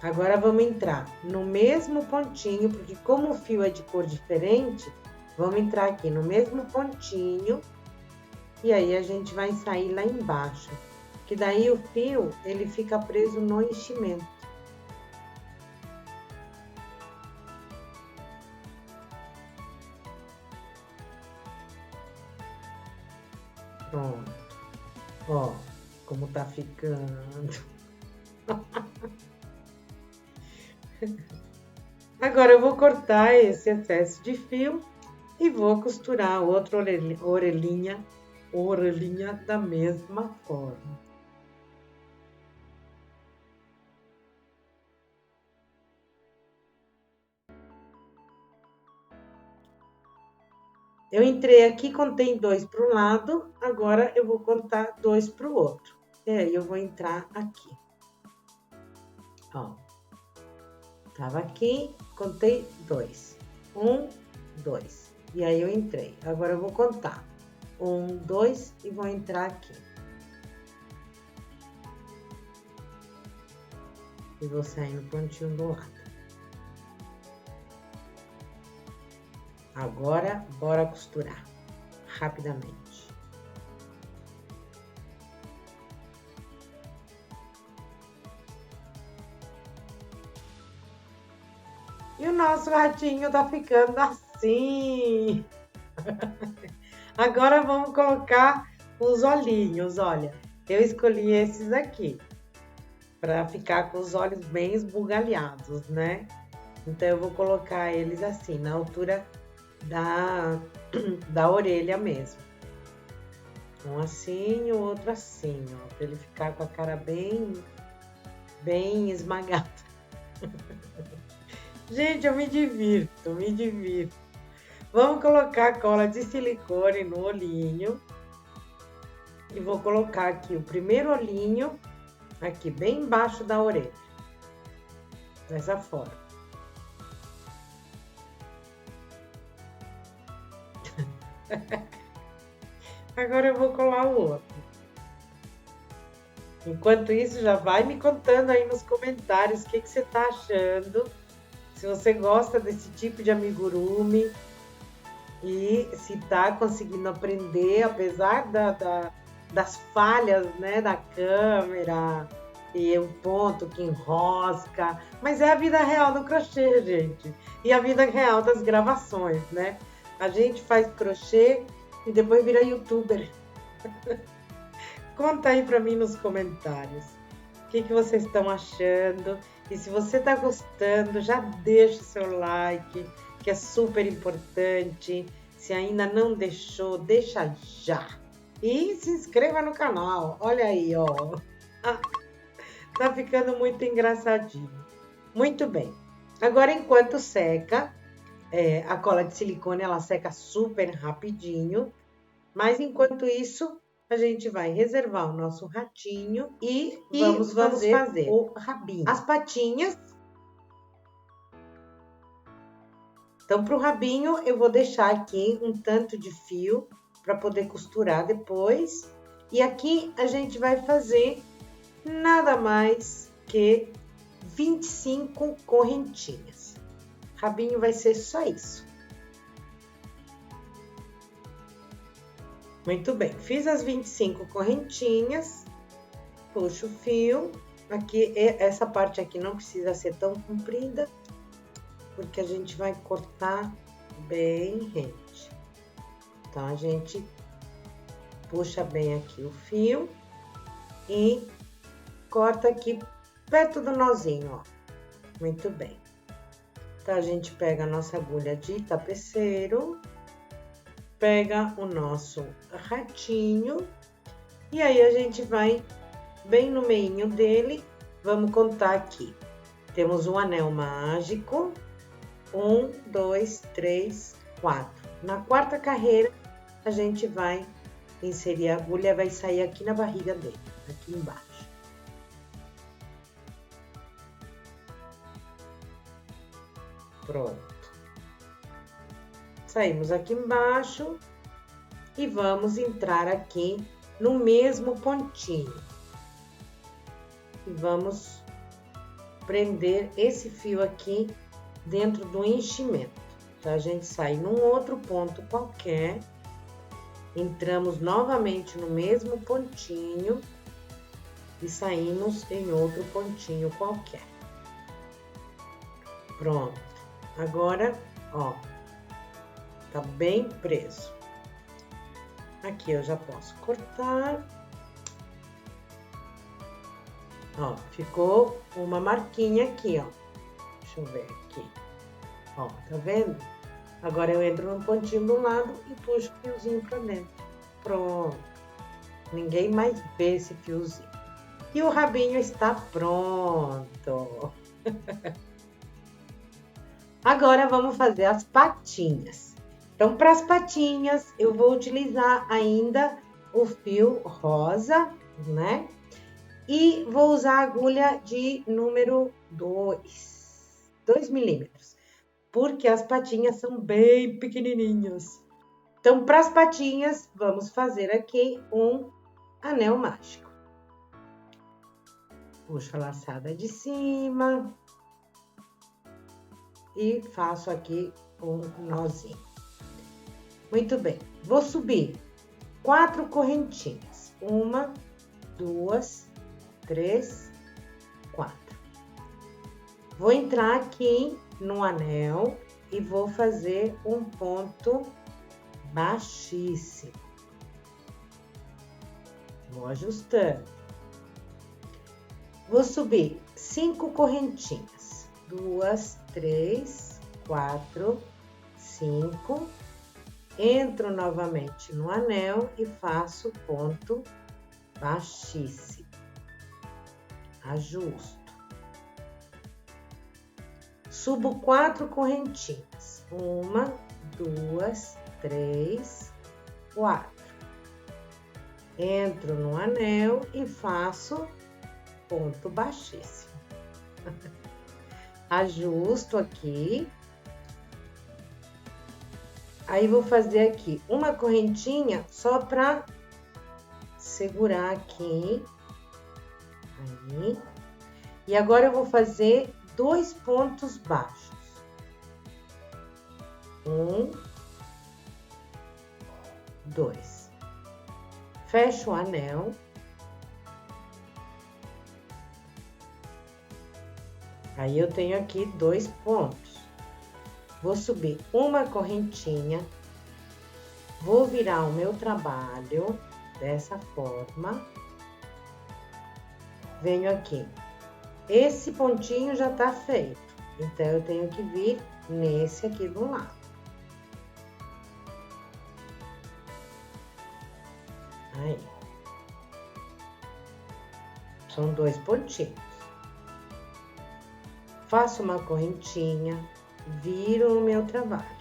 Agora vamos entrar no mesmo pontinho, porque como o fio é de cor diferente, vamos entrar aqui no mesmo pontinho e aí a gente vai sair lá embaixo, que daí o fio ele fica preso no enchimento. Pronto. Ó, como tá ficando. Agora eu vou cortar esse excesso de fio e vou costurar a outra orelhinha da mesma forma. Eu entrei aqui, contei 2 para um lado, agora eu vou contar 2 para o outro. E aí eu vou entrar aqui. Ó. Tava aqui, contei 2. 1, 2. E aí eu entrei. Agora eu vou contar. 1, 2 e vou entrar aqui. E vou sair no pontinho do lado. Agora, bora costurar rapidamente. E o nosso ratinho tá ficando assim. Agora vamos colocar os olhinhos, olha. Eu escolhi esses aqui, para ficar com os olhos bem esbugalhados, né? Então, eu vou colocar eles assim, na altura da orelha mesmo. Um assim e o outro assim, ó, para ele ficar com a cara bem esmagada. Gente, eu me divirto, me divirto. Vamos colocar cola de silicone no olhinho. E vou colocar aqui o primeiro olhinho, aqui bem embaixo da orelha. Dessa forma. Agora eu vou colar o outro. Enquanto isso, já vai me contando aí nos comentários o que você tá achando. Se você gosta desse tipo de amigurumi e se tá conseguindo aprender, apesar das falhas, né, da câmera e o ponto que enrosca. Mas é a vida real do crochê, gente. E a vida real das gravações, né? A gente faz crochê e depois vira youtuber. Conta aí pra mim nos comentários o que vocês estão achando. E se você tá gostando, já deixa o seu like, que é super importante. Se ainda não deixou, deixa já. E se inscreva no canal. Olha aí, ó. Tá ficando muito engraçadinho. Muito bem. Agora, enquanto seca, a cola de silicone, ela seca super rapidinho. Mas, enquanto isso, a gente vai reservar o nosso ratinho e vamos fazer o rabinho. As patinhas. Então, para o rabinho, eu vou deixar aqui um tanto de fio para poder costurar depois. E aqui a gente vai fazer nada mais que 25 correntinhas. Rabinho vai ser só isso. Muito bem, fiz as 25 correntinhas, puxo o fio. Aqui, essa parte aqui não precisa ser tão comprida, porque a gente vai cortar bem rente. Então, a gente puxa bem aqui o fio e corta aqui perto do nozinho, ó. Muito bem. Então, a gente pega a nossa agulha de tapeceiro, pega o nosso ratinho e aí a gente vai bem no meinho dele. Vamos contar aqui. Temos um anel mágico. 1, 2, 3, 4. Na quarta carreira, a gente vai inserir a agulha, vai sair aqui na barriga dele, aqui embaixo. Pronto. Saímos aqui embaixo e vamos entrar aqui no mesmo pontinho. E vamos prender esse fio aqui dentro do enchimento. Então, a gente sai num outro ponto qualquer, entramos novamente no mesmo pontinho e saímos em outro pontinho qualquer. Pronto. Agora, ó, tá bem preso. Aqui eu já posso cortar. Ó, ficou uma marquinha aqui, ó. Deixa eu ver aqui. Ó, tá vendo? Agora eu entro no pontinho do lado e puxo o fiozinho pra dentro. Pronto. Ninguém mais vê esse fiozinho. E o rabinho está pronto. Agora vamos fazer as patinhas. Então, para as patinhas, eu vou utilizar ainda o fio rosa, né? E vou usar a agulha de número 2 milímetros, porque as patinhas são bem pequenininhas. Então, para as patinhas, vamos fazer aqui um anel mágico. Puxo a laçada de cima e faço aqui um nozinho. Muito bem, vou subir 4 correntinhas. 1, 2, 3, 4. Vou entrar aqui no anel e vou fazer um ponto baixíssimo. Vou ajustando. Vou subir 5 correntinhas. 2, 3, 4, 5. Entro novamente no anel e faço ponto baixíssimo. Ajusto. Subo 4 correntinhas. 1, 2, 3, 4. Entro no anel e faço ponto baixíssimo. Ajusto aqui. Aí, vou fazer aqui uma correntinha só para segurar aqui. Aí. E agora, eu vou fazer 2 pontos baixos. 1, 2. Fecho o anel. Aí, eu tenho aqui 2 pontos. Vou subir uma correntinha, vou virar o meu trabalho dessa forma. Venho aqui. Esse pontinho já tá feito, então eu tenho que vir nesse aqui do lado. Aí. São 2 pontinhos. Faço uma correntinha, viro o meu trabalho.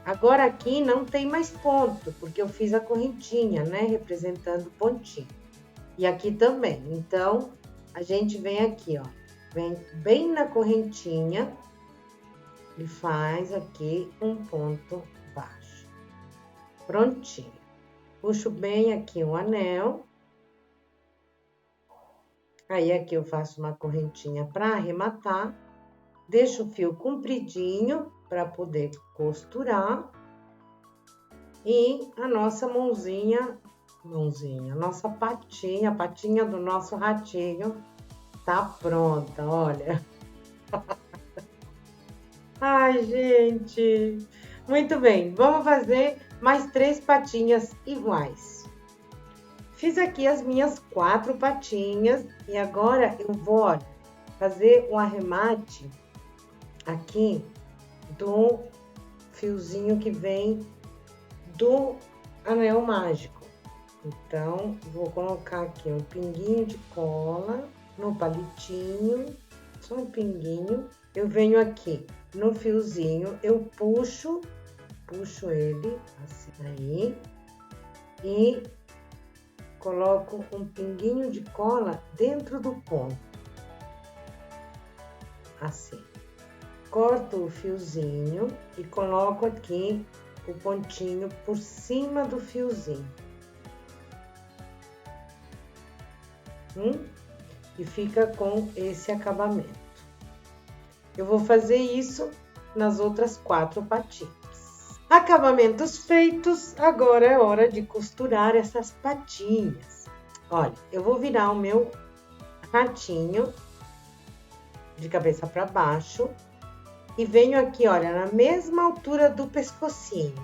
Agora aqui não tem mais ponto, porque eu fiz a correntinha, né? Representando o pontinho. E aqui também. Então, a gente vem aqui, ó. Vem bem na correntinha e faz aqui um ponto baixo. Prontinho. Puxo bem aqui um anel. Aí, aqui eu faço uma correntinha para arrematar. Deixo o fio compridinho para poder costurar. E a nossa mãozinha, nossa patinha, a patinha do nosso ratinho tá pronta, olha. Ai, gente. Muito bem, vamos fazer mais 3 patinhas iguais. Fiz aqui as minhas 4 patinhas e agora eu vou, olha, fazer o arremate aqui do fiozinho que vem do anel mágico. Então, vou colocar aqui um pinguinho de cola no palitinho, só um pinguinho. Eu venho aqui no fiozinho, eu puxo ele assim aí e coloco um pinguinho de cola dentro do ponto, assim. Corto o fiozinho e coloco aqui o pontinho por cima do fiozinho. E fica com esse acabamento. Eu vou fazer isso nas outras 4 patinhas. Acabamentos feitos, agora é hora de costurar essas patinhas. Olha, eu vou virar o meu ratinho de cabeça para baixo e venho aqui, olha, na mesma altura do pescocinho.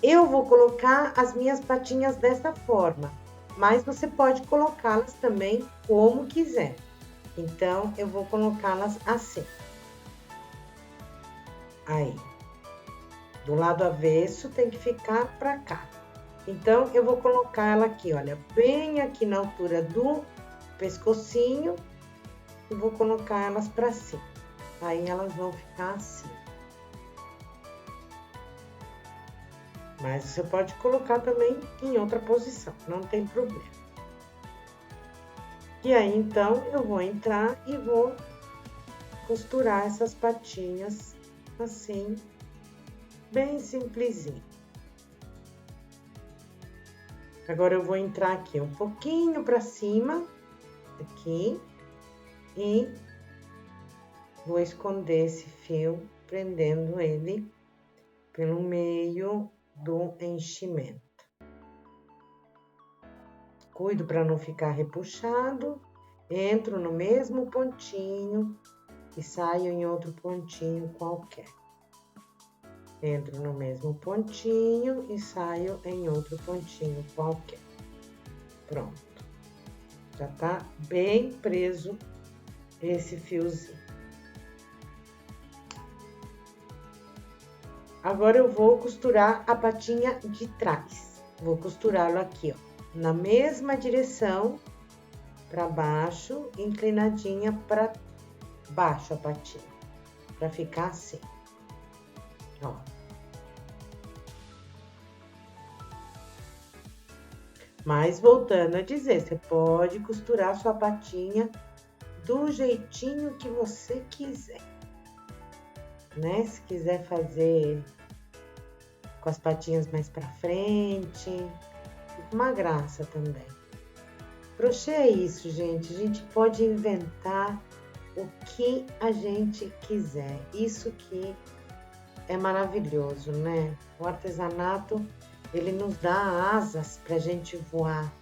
Eu vou colocar as minhas patinhas dessa forma, mas você pode colocá-las também como quiser. Então, eu vou colocá-las assim. Aí. Do lado avesso tem que ficar para cá. Então, eu vou colocar ela aqui, olha, bem aqui na altura do pescocinho e vou colocar elas para cima. Aí, elas vão ficar assim. Mas você pode colocar também em outra posição, não tem problema. E aí, então, eu vou entrar e vou costurar essas patinhas assim, bem simplesinho. Agora eu vou entrar aqui um pouquinho para cima, aqui, e vou esconder esse fio, prendendo ele pelo meio do enchimento. Cuido para não ficar repuxado, entro no mesmo pontinho e saio em outro pontinho qualquer. Entro no mesmo pontinho e saio em outro pontinho qualquer. Pronto. Já tá bem preso esse fiozinho. Agora eu vou costurar a patinha de trás. Vou costurá-lo aqui, ó, na mesma direção, para baixo, inclinadinha para baixo a patinha, para ficar assim. Ó. Mas voltando a dizer, você pode costurar sua patinha do jeitinho que você quiser, né? Se quiser fazer com as patinhas mais para frente, fica uma graça também. Crochê é isso, gente. A gente pode inventar o que a gente quiser. Isso que é maravilhoso, né? O artesanato, ele nos dá asas para a gente voar.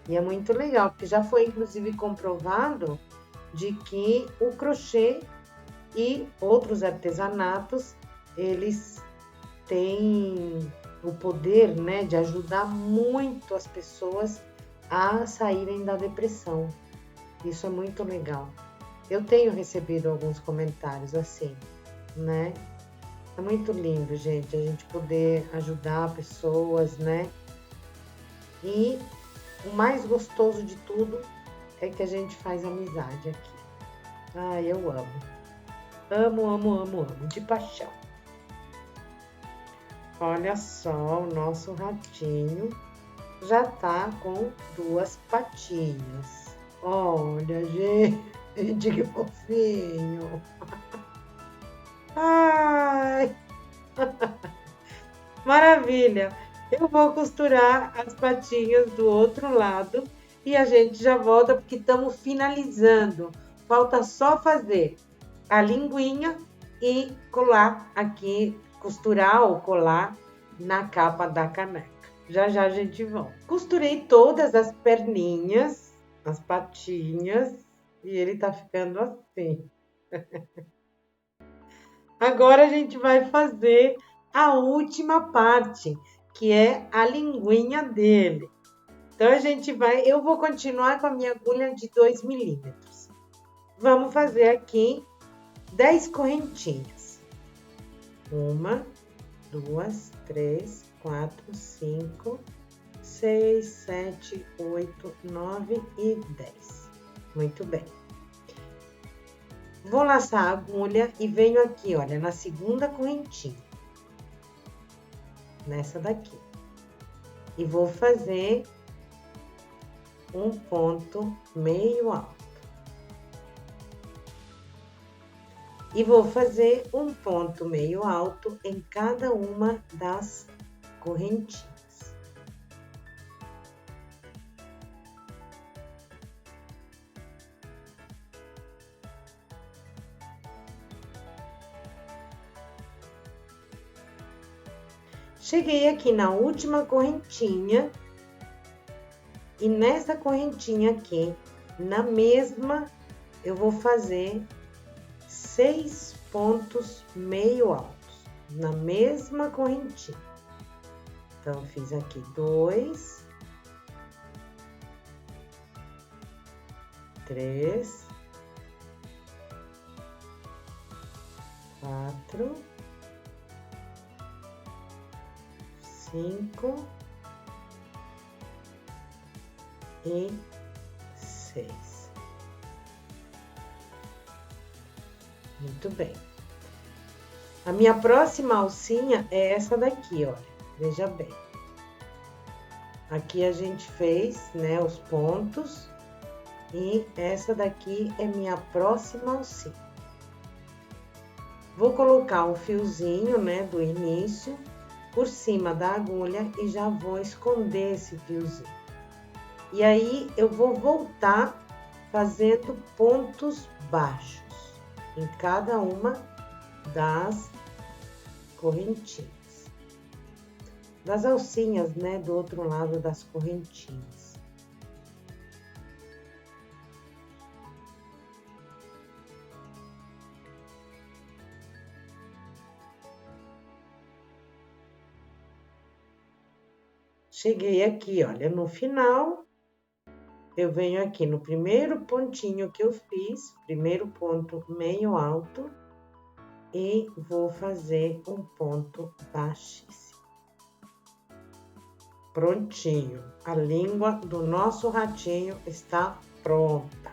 E é muito legal, porque já foi inclusive comprovado de que o crochê e outros artesanatos, eles têm o poder, né, de ajudar muito as pessoas a saírem da depressão. Isso é muito legal. Eu tenho recebido alguns comentários assim, né? É muito lindo, gente, a gente poder ajudar pessoas, né? E o mais gostoso de tudo é que a gente faz amizade aqui. Ai, eu amo. Amo, amo, amo, amo, de paixão. Olha só, o nosso ratinho já tá com 2 patinhas. Olha, gente, que fofinho. Ai, maravilha. Eu vou costurar as patinhas do outro lado e a gente já volta porque estamos finalizando. Falta só fazer a linguinha e colar aqui, costurar ou colar na capa da caneca. Já já a gente volta. Costurei todas as perninhas, as patinhas, e ele tá ficando assim. Agora a gente vai fazer a última parte, que é a linguinha dele. Então eu vou continuar com a minha agulha de 2 milímetros. Vamos fazer aqui 10 correntinhas. 1, 2, 3, 4, 5, 6, 7, 8, 9 e 10. Muito bem. Vou laçar a agulha e venho aqui, olha, na segunda correntinha. Nessa daqui. E vou fazer um ponto meio alto. E vou fazer um ponto meio alto em cada uma das correntinhas. Cheguei aqui na última correntinha e nessa correntinha aqui, na mesma, eu vou fazer 6 pontos meio altos, na mesma correntinha. Então, fiz aqui 2, 3, 4, 5 e 6. Muito bem. A minha próxima alcinha é essa daqui, olha. Veja bem. Aqui a gente fez, né, os pontos. E essa daqui é minha próxima alcinha. Vou colocar um fiozinho, né, do início por cima da agulha e já vou esconder esse fiozinho. E aí, eu vou voltar fazendo pontos baixos em cada uma das correntinhas. Das alcinhas, né, do outro lado das correntinhas. Cheguei aqui, olha, no final, eu venho aqui no primeiro pontinho que eu fiz, primeiro ponto meio alto, e vou fazer um ponto baixíssimo. Prontinho, a língua do nosso ratinho está pronta.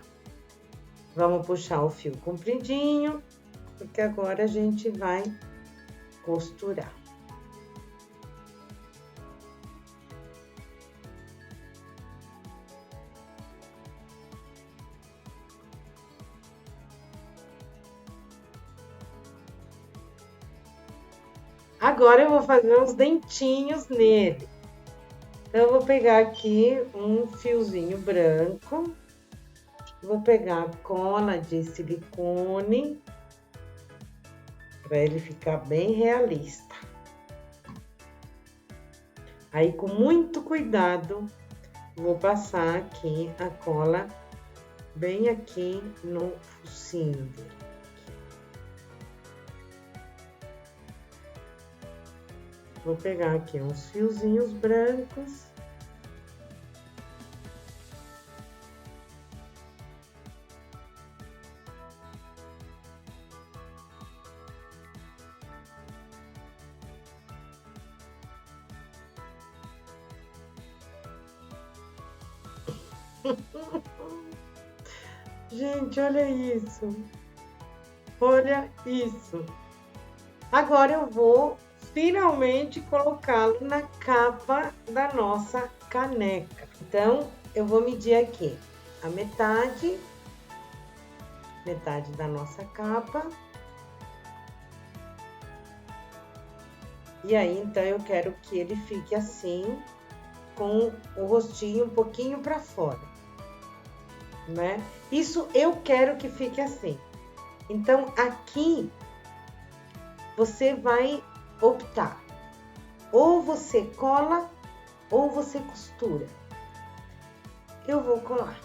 Vamos puxar o fio compridinho, porque agora a gente vai costurar. Agora eu vou fazer os dentinhos nele. Então, eu vou pegar aqui um fiozinho branco. Vou pegar cola de silicone, para ele ficar bem realista. Aí, com muito cuidado, vou passar aqui a cola bem aqui no focinho dele. Vou pegar aqui uns fiozinhos brancos. Gente, olha isso. Olha isso. Agora eu vou finalmente colocá-lo na capa da nossa caneca. Então, eu vou medir aqui a metade da nossa capa. E aí, então, eu quero que ele fique assim, com o rostinho um pouquinho para fora, né? Isso eu quero que fique assim. Então, aqui você vai optar. Ou você cola, ou você costura. Eu vou colar.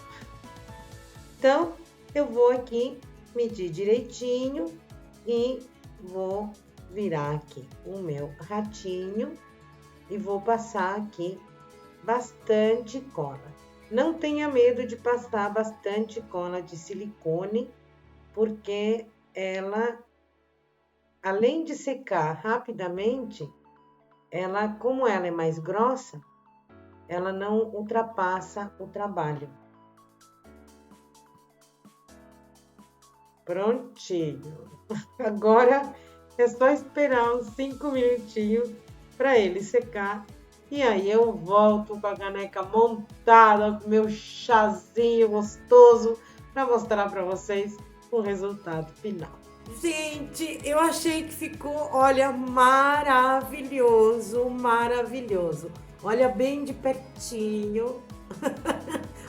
Então, eu vou aqui medir direitinho e vou virar aqui o meu ratinho e vou passar aqui bastante cola. Não tenha medo de passar bastante cola de silicone, porque ela, além de secar rapidamente, como ela é mais grossa, ela não ultrapassa o trabalho. Prontinho. Agora é só esperar uns 5 minutinhos para ele secar. E aí eu volto com a caneca montada, com meu chazinho gostoso, para mostrar para vocês o resultado final. Gente, eu achei que ficou, olha, maravilhoso, maravilhoso. Olha bem de pertinho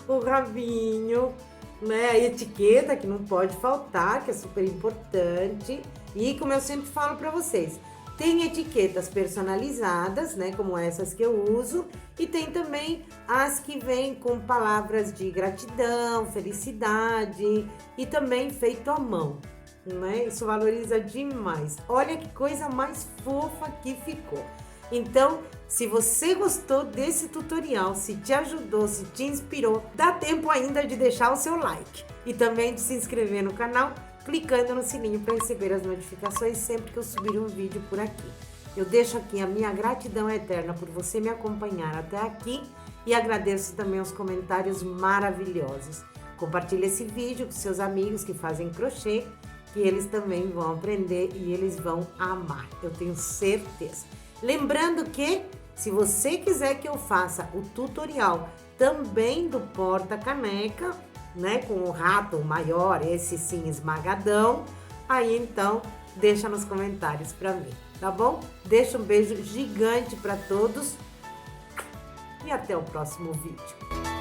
o rabinho, né? A etiqueta que não pode faltar, que é super importante. E como eu sempre falo para vocês, tem etiquetas personalizadas, né? Como essas que eu uso. E tem também as que vêm com palavras de gratidão, felicidade e também feito à mão, né? Isso valoriza demais. Olha que coisa mais fofa que ficou. Então, se você gostou desse tutorial, se te ajudou, se te inspirou, dá tempo ainda de deixar o seu like e também de se inscrever no canal, clicando no sininho para receber as notificações sempre que eu subir um vídeo por aqui. Eu deixo aqui a minha gratidão eterna por você me acompanhar até aqui e agradeço também os comentários maravilhosos. Compartilhe esse vídeo com seus amigos que fazem crochê, que eles também vão aprender e eles vão amar, eu tenho certeza. Lembrando que, se você quiser que eu faça o tutorial também do porta-caneca, né, com o rato maior, esse sim esmagadão, aí então deixa nos comentários para mim, tá bom? Deixa um beijo gigante para todos e até o próximo vídeo.